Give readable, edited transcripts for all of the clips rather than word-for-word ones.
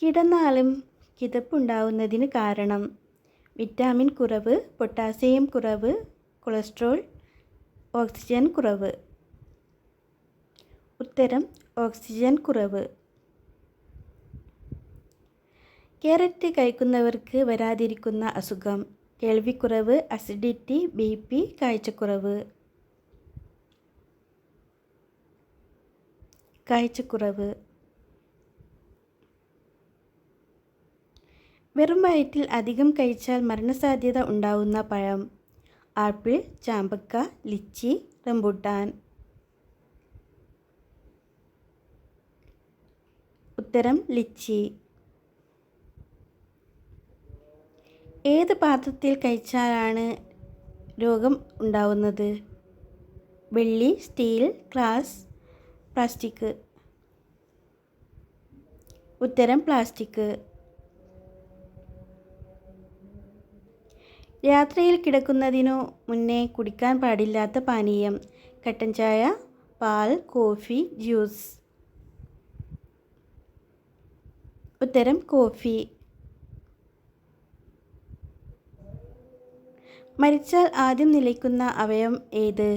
കിടന്നാലും കിതപ്പുണ്ടാവുന്നതിന് കാരണം വിറ്റാമിൻ കുറവ്, പൊട്ടാസ്യം കുറവ്, കൊളസ്ട്രോൾ, ഓക്സിജൻ കുറവ്. ഉത്തരം ഓക്സിജൻ കുറവ്. ക്യാരറ്റ് കഴിക്കുന്നവർക്ക് വരാതിരിക്കുന്ന അസുഖം: കേൾവിക്കുറവ്, അസിഡിറ്റി, BP, കാഴ്ചക്കുറവ്. കാഴ്ചക്കുറവ്. വെറും വയറ്റിൽ അധികം കഴിച്ചാൽ മരണസാധ്യത ഉണ്ടാവുന്ന പഴം: ആപ്പിൾ, ചാമ്പക്ക, ലിച്ചി, റംബൂട്ടാൻ. ഉത്തരം ലിച്ചി. ഏത് പാത്രത്തിൽ കഴിച്ചാലാണ് രോഗം ഉണ്ടാവുന്നത്? വെള്ളി, സ്റ്റീൽ, ഗ്ലാസ്, പ്ലാസ്റ്റിക്. ഉത്തരം പ്ലാസ്റ്റിക്. രാത്രിയിൽ കിടക്കുന്നതിനു മുന്നേ കുടിക്കാൻ പാടില്ലാത്ത പാനീയം: കട്ടൻ ചായ, പാൽ, കോഫി, ജ്യൂസ്. ഉത്തരം കോഫി. മരിച്ചാൽ ആദ്യം നിലയ്ക്കുന്ന അവയവം ഏത്?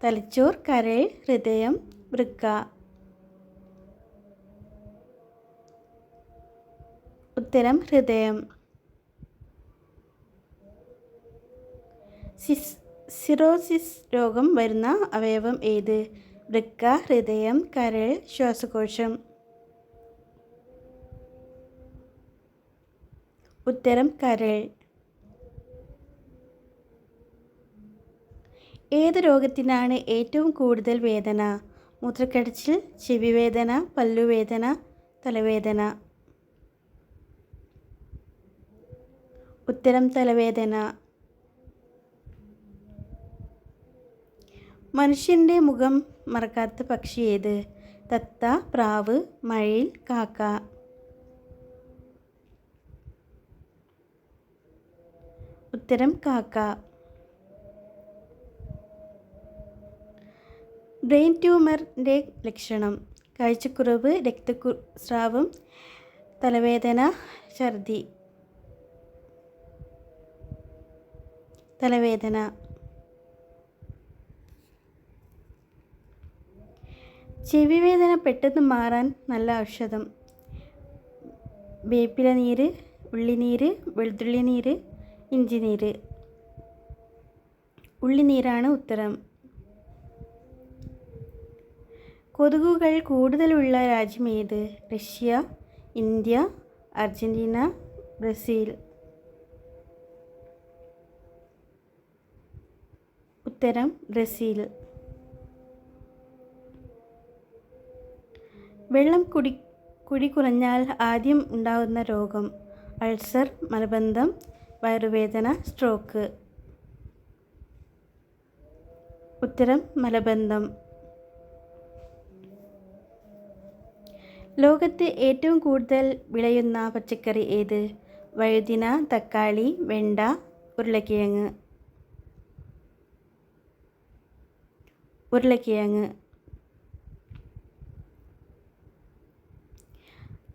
തലച്ചോർ, കരൾ, ഹൃദയം, വൃക്ക. ഉത്തരം ഹൃദയം. സിറോസിസ് രോഗം വരുന്ന അവയവം ഏത്? വൃക്ക, ഹൃദയം, കരൾ, ശ്വാസകോശം. ഉത്തരം കരൾ. ഏത് രോഗത്തിനാണ് ഏറ്റവും കൂടുതൽ വേദന? മൂത്രക്കടച്ചിൽ, ചെവിവേദന, പല്ലുവേദന, തലവേദന. ഉത്തരം തലവേദന. മനുഷ്യൻ്റെ മുഖം മറക്കാത്ത പക്ഷി ഏത്? തത്ത, പ്രാവ്, മയിൽ, കാക്ക. ഉത്തരം കാക്ക. ബ്രെയിൻ ട്യൂമറിൻ്റെ ലക്ഷണം: കാഴ്ചക്കുറവ്, രക്തസ്രാവം, തലവേദന, ഛർദി. തലവേദന. ചെവിവേദന പെട്ടെന്ന് മാറാൻ നല്ല ഔഷധം: വേപ്പില നീര്, ഉള്ളിനീര്, വെളുത്തുള്ളി നീര്, ഇഞ്ചിനീര്. ഉള്ളിനീരാണ് ഉത്തരം. കൊതുകുകൾ കൂടുതലുള്ള രാജ്യം ഏത്? Russia, India, Argentina, Brazil. ഉത്തരം ബ്രസീൽ. വെള്ളം കുടി കുറഞ്ഞാൽ ആദ്യം ഉണ്ടാകുന്ന രോഗം: അൾസർ, മലബന്ധം, വയറുവേദന, സ്ട്രോക്ക്. ഉത്തരം മലബന്ധം. ലോകത്ത് ഏറ്റവും കൂടുതൽ വിളയുന്ന പച്ചക്കറി ഏത്? വഴുതിന, തക്കാളി, വെണ്ട, ഉരുളക്കിഴങ്ങ്. ഉരുളക്കിഴങ്ങ്.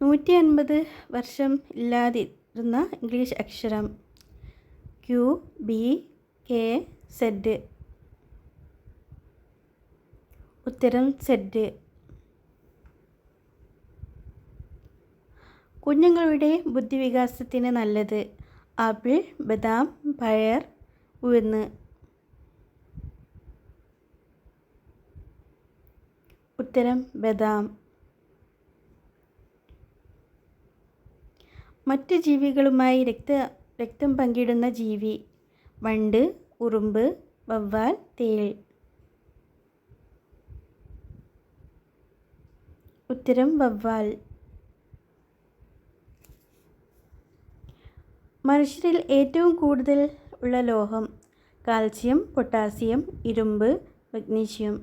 150 വർഷം ഇല്ലാതിരുന്ന ഇംഗ്ലീഷ് അക്ഷരം: QBKZ. ഉത്തരം Z. കുഞ്ഞുങ്ങളുടെ ബുദ്ധിവികാസത്തിന് നല്ലത്: ആപ്പിൾ, ബദാം, പയർ, ഉഴുന്ന്. ഉത്തരം ബദാം. മറ്റ് ജീവികളുമായി രക്തം പങ്കിടുന്ന ജീവി: വണ്ട്, ഉറുമ്പ്, വവ്വാൽ, തേൾ. ഉത്തരം വവ്വാൽ. മനുഷ്യരിൽ ഏറ്റവും കൂടുതൽ ഉള്ള ലോഹം: കാൽസ്യം, പൊട്ടാസ്യം, ഇരുമ്പ്, മഗ്നീഷ്യം.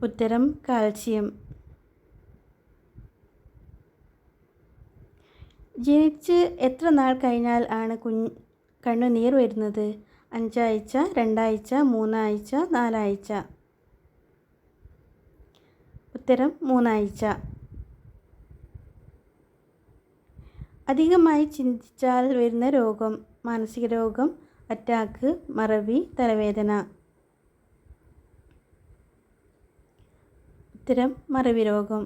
ഉത്തരം കാൽസ്യം. ജനിച്ച് എത്ര നാൾ കഴിഞ്ഞാൽ ആണ് കണ്ണുനീർ വരുന്നത്? 5 ആഴ്ച, 2 ആഴ്ച, 3 ആഴ്ച, 4 ആഴ്ച. ഉത്തരം 3 ആഴ്ച. അധികമായി ചിന്തിച്ചാൽ വരുന്ന രോഗം. മാനസിക രോഗം, അറ്റാക്ക്, മറവി, തലവേദന. ഉത്തരം മറവി രോഗം.